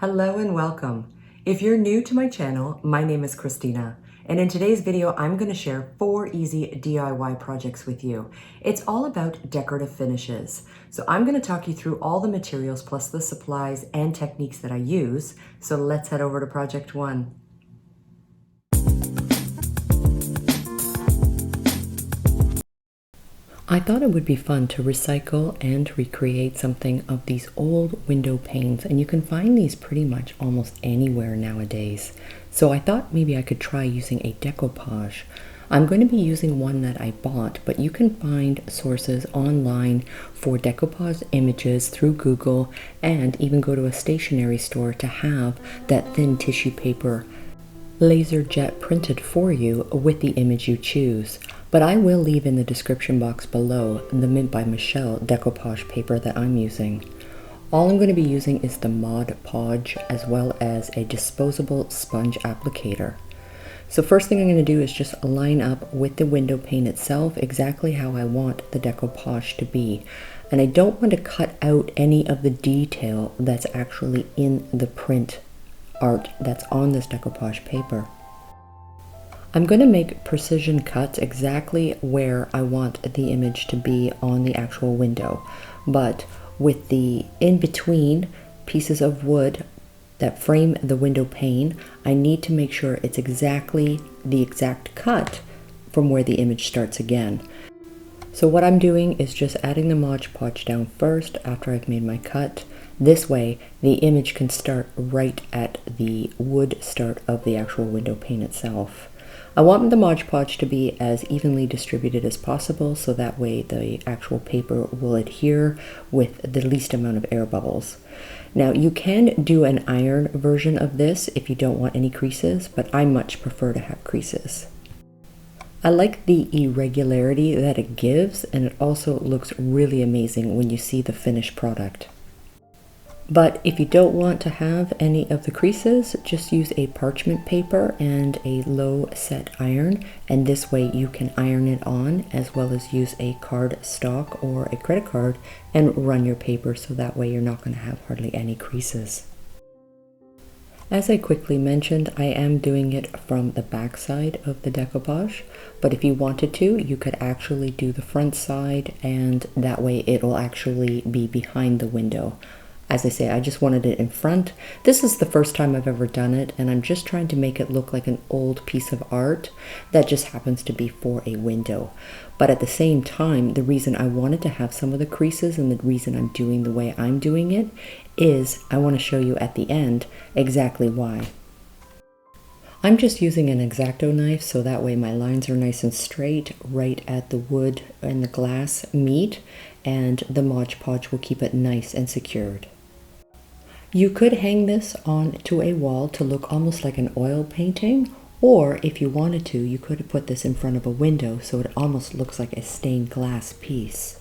Hello and welcome. If you're new to my channel, my name is Christina, and in today's video, I'm going to share 4 easy DIY projects with you. It's all about decorative finishes. So I'm going to talk you through all the materials plus the supplies and techniques that I use. So let's head over to project 1. I thought it would be fun to recycle and recreate something of these old window panes, and you can find these pretty much almost anywhere nowadays. So I thought maybe I could try using a decoupage. I'm going to be using one that I bought, but you can find sources online for decoupage images through Google, and even go to a stationery store to have that thin tissue paper laser jet printed for you with the image you choose. But I will leave in the description box below the Mint by Michelle decoupage paper that I'm using. All I'm going to be using is the Mod Podge as well as a disposable sponge applicator. So first thing I'm going to do is just line up with the window pane itself exactly how I want the decoupage to be. And I don't want to cut out any of the detail that's actually in the print art that's on this decoupage paper. I'm going to make precision cuts exactly where I want the image to be on the actual window, but with the in-between pieces of wood that frame the window pane, I need to make sure it's exactly the exact cut from where the image starts again. So what I'm doing is just adding the Mod Podge down first after I've made my cut. This way the image can start right at the wood start of the actual window pane itself. I want the Mod Podge to be as evenly distributed as possible, so that way the actual paper will adhere with the least amount of air bubbles. Now you can do an iron version of this if you don't want any creases, but I much prefer to have creases. I like the irregularity that it gives, and it also looks really amazing when you see the finished product. But if you don't want to have any of the creases, just use a parchment paper and a low set iron, and this way you can iron it on as well as use a card stock or a credit card and run your paper, so that way you're not going to have hardly any creases. As I quickly mentioned, I am doing it from the back side of the decoupage, but if you wanted to, you could actually do the front side, and that way it will actually be behind the window. As I say, I just wanted it in front. This is the first time I've ever done it, and I'm just trying to make it look like an old piece of art that just happens to be for a window. But at the same time, the reason I wanted to have some of the creases and the reason I'm doing the way I'm doing it is I want to show you at the end exactly why. I'm just using an X-Acto knife, so that way my lines are nice and straight right at the wood and the glass meet, and the Mod Podge will keep it nice and secured. You could hang this onto a wall to look almost like an oil painting, or if you wanted to, you could put this in front of a window so it almost looks like a stained glass piece.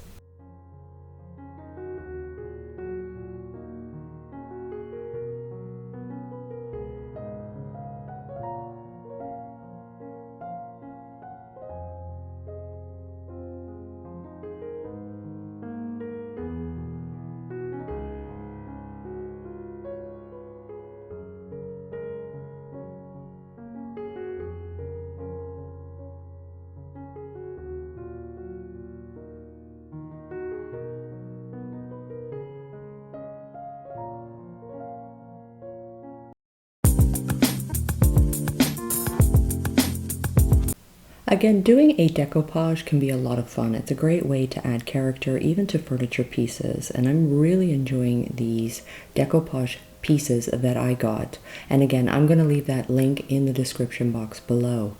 Again, doing a decoupage can be a lot of fun. It's a great way to add character even to furniture pieces, and I'm really enjoying these decoupage pieces that I got. And again, I'm going to leave that link in the description box below.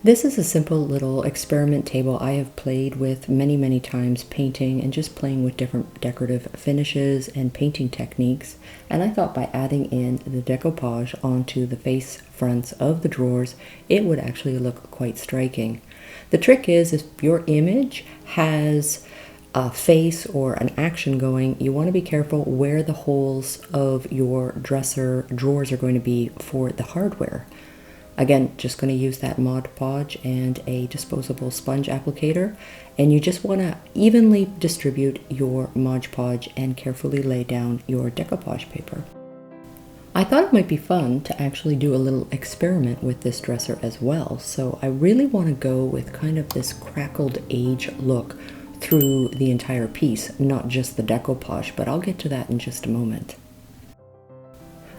This is a simple little experiment table I have played with many times, painting and just playing with different decorative finishes and painting techniques, and I thought by adding in the decoupage onto the face fronts of the drawers, it would actually look quite striking. The trick is if your image has a face or an action going, you want to be careful where the holes of your dresser drawers are going to be for the hardware. Again, just going to use that Mod Podge and a disposable sponge applicator, and you just want to evenly distribute your Mod Podge and carefully lay down your decoupage paper. I thought it might be fun to actually do a little experiment with this dresser as well. So I really want to go with kind of this crackled age look through the entire piece, not just the decoupage, but I'll get to that in just a moment.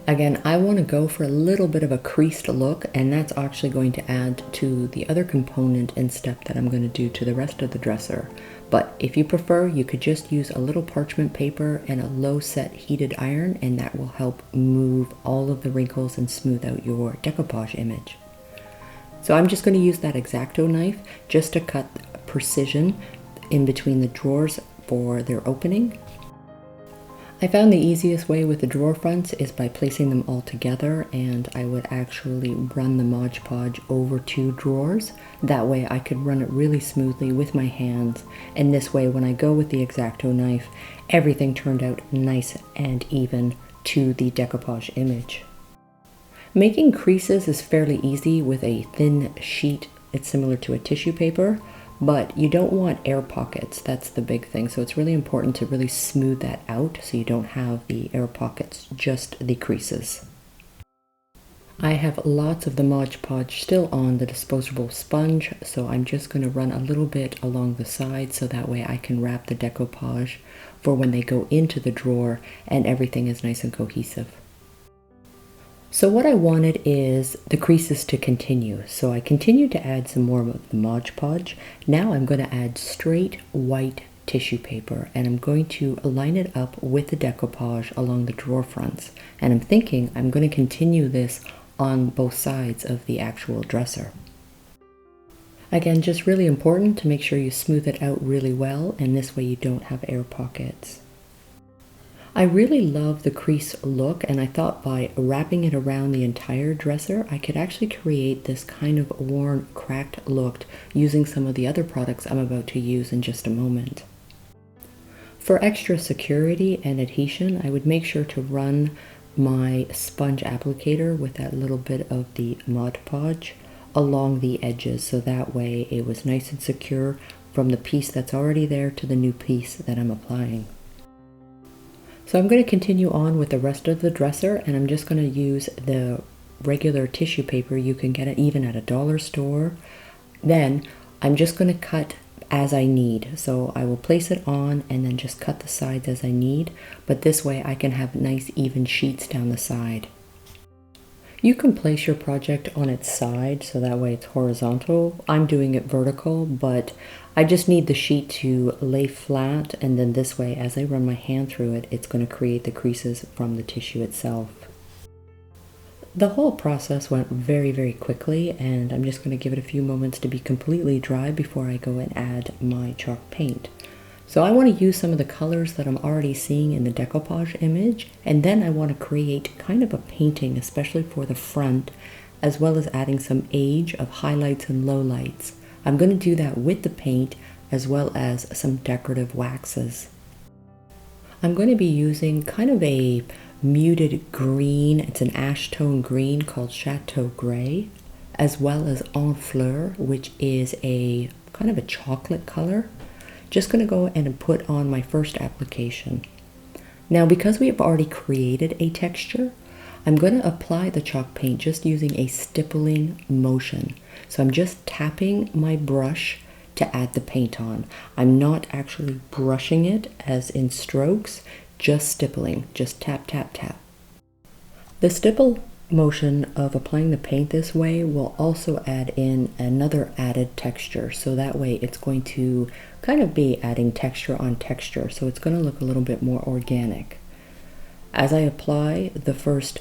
Again, I want to go for a little bit of a creased look, and that's actually going to add to the other component and step that I'm going to do to the rest of the dresser. But if you prefer, you could just use a little parchment paper and a low set heated iron, and that will help move all of the wrinkles and smooth out your decoupage image. So I'm just going to use that X-Acto knife just to cut precision in between the drawers for their opening. I found the easiest way with the drawer fronts is by placing them all together, and I would actually run the Mod Podge over 2 drawers. That way I could run it really smoothly with my hands, and this way when I go with the X-Acto knife, everything turned out nice and even to the decoupage image. Making creases is fairly easy with a thin sheet. It's similar to a tissue paper. But you don't want air pockets, that's the big thing. So it's really important to really smooth that out so you don't have the air pockets, just the creases. I have lots of the Mod Podge still on the disposable sponge, so I'm just going to run a little bit along the side so that way I can wrap the decoupage for when they go into the drawer and everything is nice and cohesive. So what I wanted is the creases to continue. So I continued to add some more of the Mod Podge. Now I'm going to add straight white tissue paper, and I'm going to line it up with the decoupage along the drawer fronts. And I'm thinking I'm going to continue this on both sides of the actual dresser. Again, just really important to make sure you smooth it out really well, and this way you don't have air pockets. I really love the crease look, and I thought by wrapping it around the entire dresser, I could actually create this kind of worn, cracked look using some of the other products I'm about to use in just a moment. For extra security and adhesion, I would make sure to run my sponge applicator with that little bit of the Mod Podge along the edges, so that way it was nice and secure from the piece that's already there to the new piece that I'm applying. So I'm going to continue on with the rest of the dresser, and I'm just going to use the regular tissue paper you can get it even at a dollar store. Then I'm just going to cut as I need. So I will place it on and then just cut the sides as I need, but this way I can have nice even sheets down the side. You can place your project on its side so that way it's horizontal. I'm doing it vertical, but I just need the sheet to lay flat, and then this way as I run my hand through it, it's going to create the creases from the tissue itself. The whole process went very, very quickly, and I'm just going to give it a few moments to be completely dry before I go and add my chalk paint. So I want to use some of the colors that I'm already seeing in the decoupage image, and then I want to create kind of a painting, especially for the front, as well as adding some age of highlights and lowlights. I'm going to do that with the paint as well as some decorative waxes. I'm going to be using kind of a muted green, it's an ash tone green called Chateau Gray, as well as En Fleur, which is a kind of a chocolate color. Just going to go and put on my first application. Now because we have already created a texture, I'm going to apply the chalk paint just using a stippling motion. So I'm just tapping my brush to add the paint on. I'm not actually brushing it as in strokes, just stippling, just tap, tap, tap. The stipple motion of applying the paint this way will also add in another added texture. So that way it's going to kind of be adding texture on texture. So it's going to look a little bit more organic. As I apply the first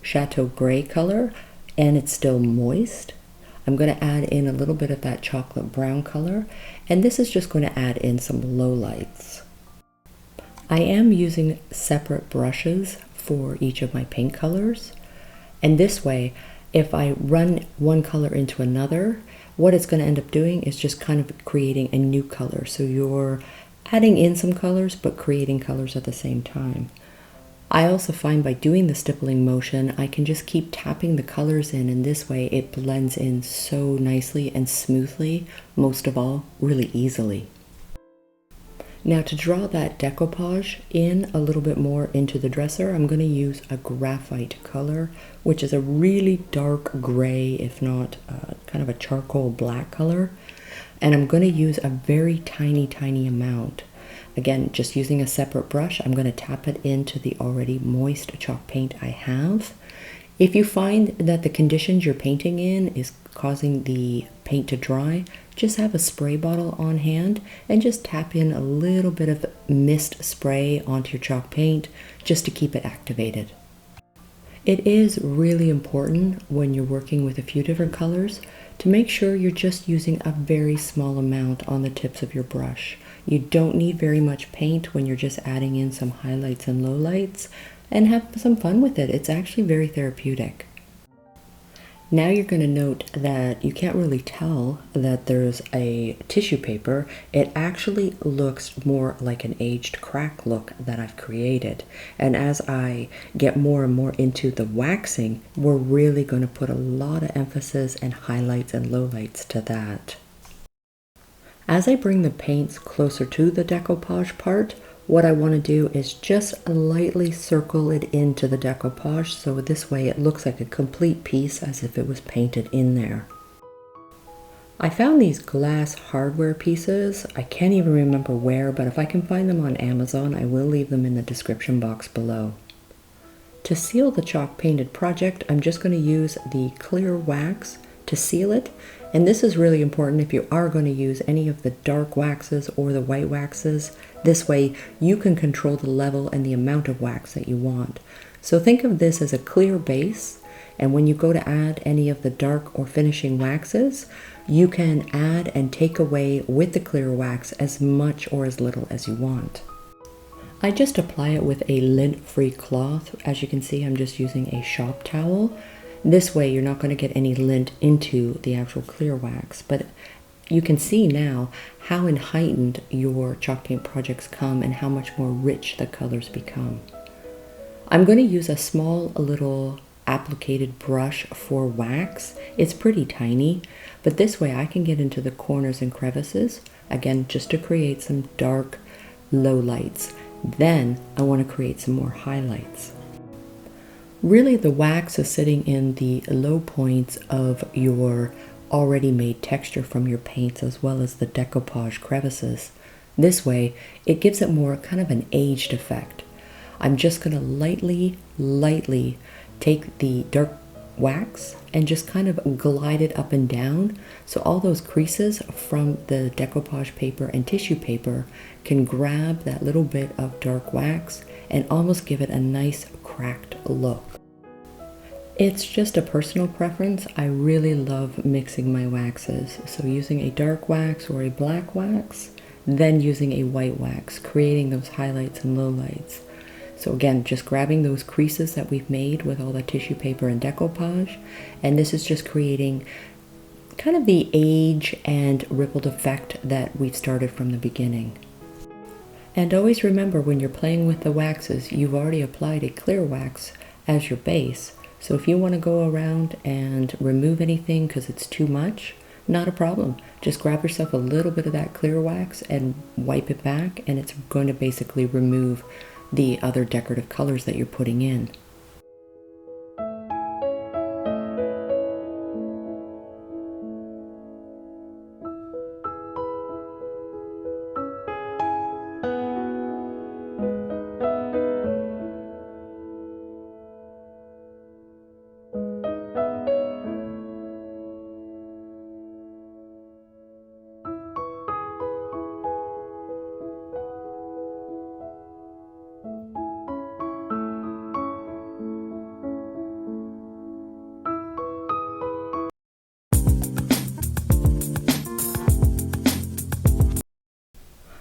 Chateau Gray color and it's still moist, I'm going to add in a little bit of that chocolate brown color, and this is just going to add in some lowlights. I am using separate brushes for each of my paint colors, and this way if I run one color into another, what it's going to end up doing is just kind of creating a new color. So you're adding in some colors but creating colors at the same time. I also find by doing the stippling motion, I can just keep tapping the colors in, and this way it blends in so nicely and smoothly, most of all, really easily. Now to draw that decoupage in a little bit more into the dresser, I'm going to use a graphite color, which is a really dark gray, if not kind of a charcoal black color. And I'm going to use a very tiny amount. Again, just using a separate brush, I'm going to tap it into the already moist chalk paint I have. If you find that the conditions you're painting in is causing the paint to dry, just have a spray bottle on hand and just tap in a little bit of mist spray onto your chalk paint just to keep it activated. It is really important when you're working with a few different colors to make sure you're just using a very small amount on the tips of your brush. You don't need very much paint when you're just adding in some highlights and lowlights, and have some fun with it. It's actually very therapeutic. Now you're going to note that you can't really tell that there's a tissue paper. It actually looks more like an aged crack look that I've created. And as I get more and more into the waxing, we're really going to put a lot of emphasis and highlights and lowlights to that. As I bring the paints closer to the decoupage part, what I want to do is just lightly circle it into the decoupage, so this way it looks like a complete piece as if it was painted in there. I found these glass hardware pieces. I can't even remember where, but if I can find them on Amazon, I will leave them in the description box below. To seal the chalk painted project, I'm just going to use the clear wax to seal it. And this is really important if you are going to use any of the dark waxes or the white waxes. This way you can control the level and the amount of wax that you want. So think of this as a clear base, and when you go to add any of the dark or finishing waxes, you can add and take away with the clear wax as much or as little as you want. I just apply it with a lint-free cloth. As you can see, I'm just using a shop towel. This way you're not going to get any lint into the actual clear wax, but you can see now how heightened your chalk paint projects come and how much more rich the colors become. I'm going to use a small little applicated brush for wax. It's pretty tiny, but this way I can get into the corners and crevices, again just to create some dark low lights. Then I want to create some more highlights. Really, the wax is sitting in the low points of your already made texture from your paints, as well as the decoupage crevices. This way, it gives it more kind of an aged effect. I'm just going to lightly take the dark wax and just kind of glide it up and down, so all those creases from the decoupage paper and tissue paper can grab that little bit of dark wax and almost give it a nice cracked look. It's just a personal preference. I really love mixing my waxes, so using a dark wax or a black wax, then using a white wax, creating those highlights and lowlights. So again, just grabbing those creases that we've made with all the tissue paper and decoupage, and this is just creating kind of the age and rippled effect that we've started from the beginning. And always remember, when you're playing with the waxes, you've already applied a clear wax as your base. So if you want to go around and remove anything because it's too much, not a problem. Just grab yourself a little bit of that clear wax and wipe it back, and it's going to basically remove the other decorative colors that you're putting in.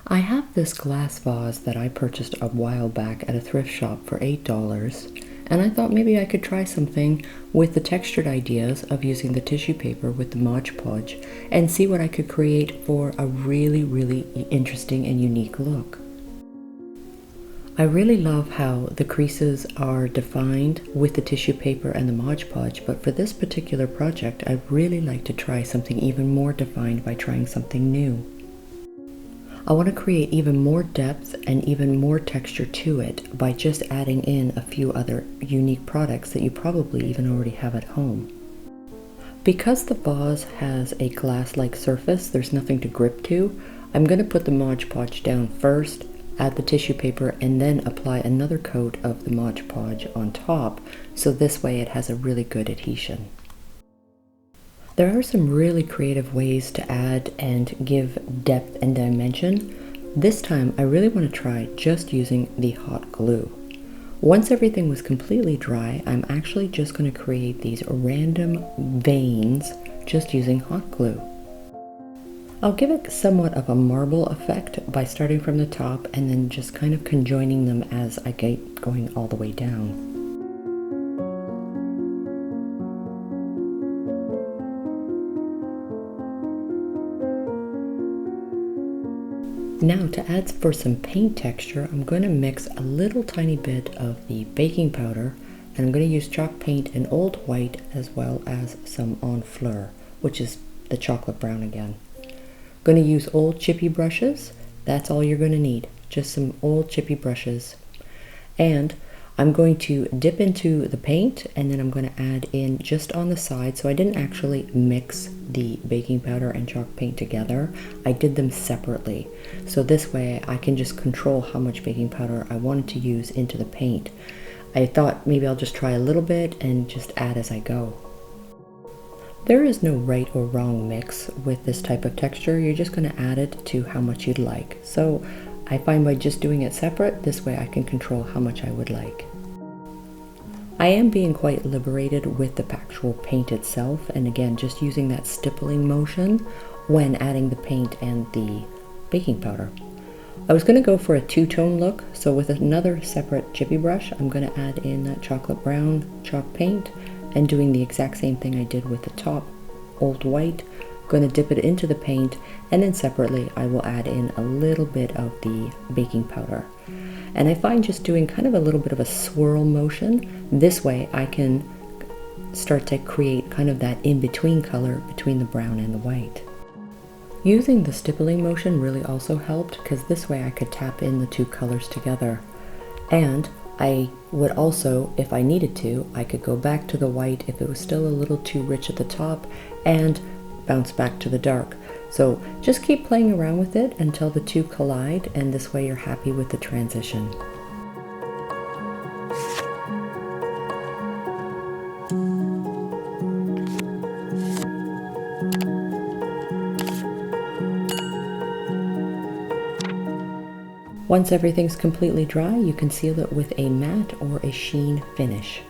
I have this glass vase that I purchased a while back at a thrift shop for $8, and I thought maybe I could try something with the textured ideas of using the tissue paper with the Mod Podge and see what I could create for a really interesting and unique look. I really love how the creases are defined with the tissue paper and the Mod Podge, but for this particular project I'd really like to try something even more defined by trying something new. I want to create even more depth and even more texture to it by just adding in a few other unique products that you probably even already have at home. Because the vase has a glass-like surface, there's nothing to grip to, I'm going to put the Mod Podge down first, add the tissue paper, and then apply another coat of the Mod Podge on top, so this way it has a really good adhesion. There are some really creative ways to add and give depth and dimension. This time I really want to try just using the hot glue. Once everything was completely dry, I'm actually just going to create these random veins just using hot glue. I'll give it somewhat of a marble effect by starting from the top and then just kind of conjoining them as I get going all the way down. Now to add for some paint texture, I'm going to mix a little tiny bit of the baking powder, and I'm going to use chalk paint in Old White as well as some Enfleur, which is the chocolate brown again. I'm going to use old chippy brushes. That's all you're going to need, just some old chippy brushes. And I'm going to dip into the paint, and then I'm going to add in just on the side. So I didn't actually mix the baking powder and chalk paint together. I did them separately. So this way I can just control how much baking powder I wanted to use into the paint. I thought maybe I'll just try a little bit and just add as I go. There is no right or wrong mix with this type of texture. You're just going to add it to how much you'd like. So I find by just doing it separate, this way I can control how much I would like. I am being quite liberated with the actual paint itself, and again just using that stippling motion when adding the paint and the baking powder. I was going to go for a two-tone look, so with another separate chippy brush I'm going to add in that chocolate brown chalk paint and doing the exact same thing I did with the top Old White. Going to dip it into the paint, and then separately I will add in a little bit of the baking powder. And I find just doing kind of a little bit of a swirl motion, this way I can start to create kind of that in-between color between the brown and the white. Using the stippling motion really also helped, because this way I could tap in the two colors together. And I would also, if I needed to, I could go back to the white if it was still a little too rich at the top, and bounce back to the dark. So just keep playing around with it until the two collide, and this way you're happy with the transition. Once everything's completely dry, you can seal it with a matte or a sheen finish.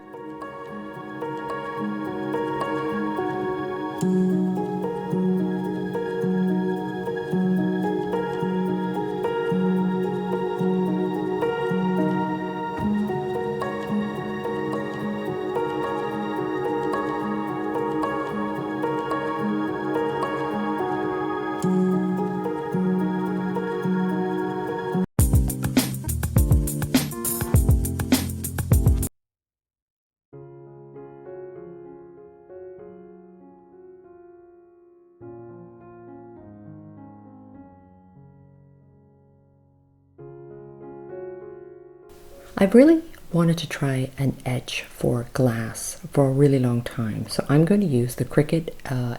I've really wanted to try an etch for glass for a really long time, so I'm going to use the Cricut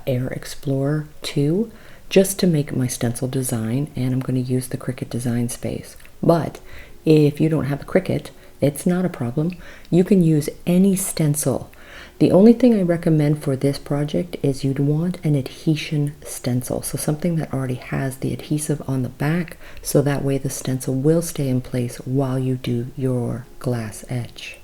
Air Explorer 2 just to make my stencil design, and I'm going to use the Cricut Design Space. But if you don't have a Cricut, it's not a problem. You can use any stencil. The only thing I recommend for this project is you'd want an adhesion stencil, so something that already has the adhesive on the back, so that way the stencil will stay in place while you do your glass etch.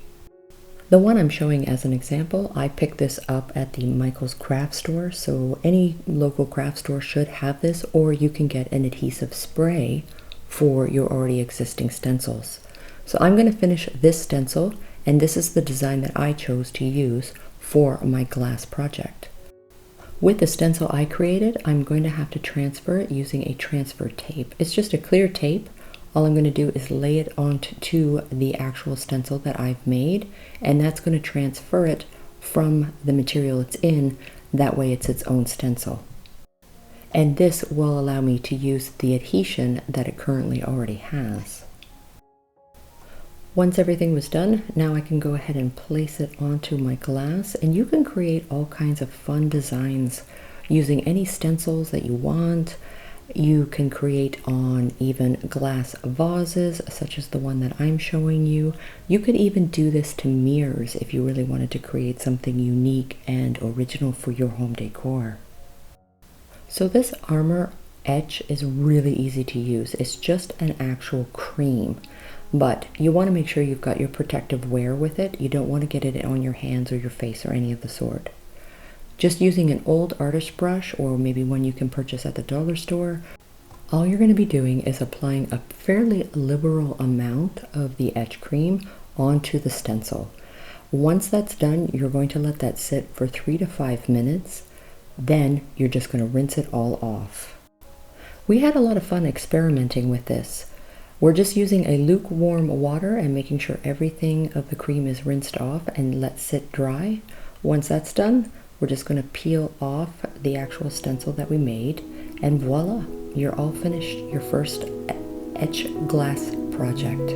The one I'm showing as an example, I picked this up at the Michael's Craft Store, so any local craft store should have this, or you can get an adhesive spray for your already existing stencils. So I'm going to finish this stencil, and this is the design that I chose to use for my glass project. With the stencil I created, I'm going to have to transfer it using a transfer tape. It's just a clear tape. All I'm going to do is lay it onto the actual stencil that I've made, and that's going to transfer it from the material it's in. That way it's its own stencil. And this will allow me to use the adhesion that it currently already has. Once everything was done, now I can go ahead and place it onto my glass, and you can create all kinds of fun designs using any stencils that you want. You can create on even glass vases, such as the one that I'm showing you. You could even do this to mirrors if you really wanted to create something unique and original for your home decor. So this armor etch is really easy to use. It's just an actual cream, but you want to make sure you've got your protective wear with it. You don't want to get it on your hands or your face or any of the sort. Just using an old artist brush, or maybe one you can purchase at the dollar store, all you're going to be doing is applying a fairly liberal amount of the etch cream onto the stencil. Once that's done, you're going to let that sit for 3 to 5 minutes. Then you're just going to rinse it all off. We had a lot of fun experimenting with this. We're just using a lukewarm water and making sure everything of the cream is rinsed off and let sit dry. Once that's done, we're just going to peel off the actual stencil that we made, and voila, you're all finished your first etch glass project.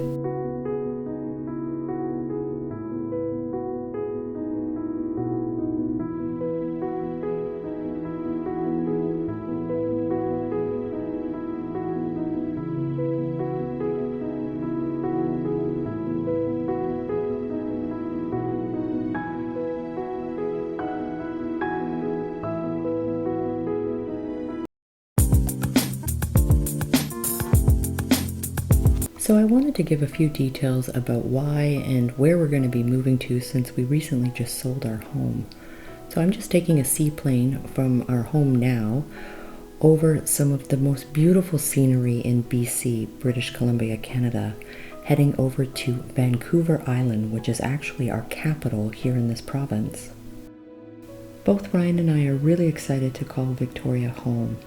So I wanted to give a few details about why and where we're going to be moving to, since we recently just sold our home. So I'm just taking a seaplane from our home now over some of the most beautiful scenery in BC, British Columbia, Canada, heading over to Vancouver Island, which is actually our capital here in this province. Both Ryan and I are really excited to call Victoria home,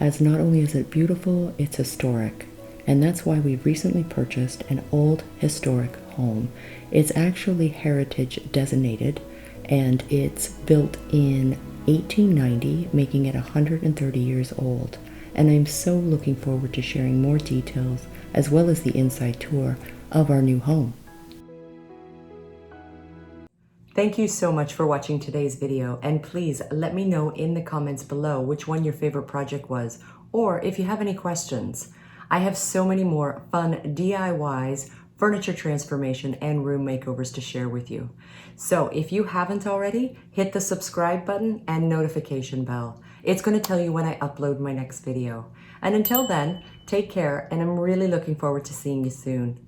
as not only is it beautiful, it's historic. And that's why we've recently purchased an old historic home. It's actually heritage designated, and it's built in 1890, making it 130 years old. And I'm so looking forward to sharing more details as well as the inside tour of our new home. Thank you so much for watching today's video, and please let me know in the comments below which one your favorite project was, or if you have any questions. I have so many more fun DIYs, furniture transformation, and room makeovers to share with you. So if you haven't already, hit the subscribe button and notification bell. It's going to tell you when I upload my next video. And until then, take care, and I'm really looking forward to seeing you soon.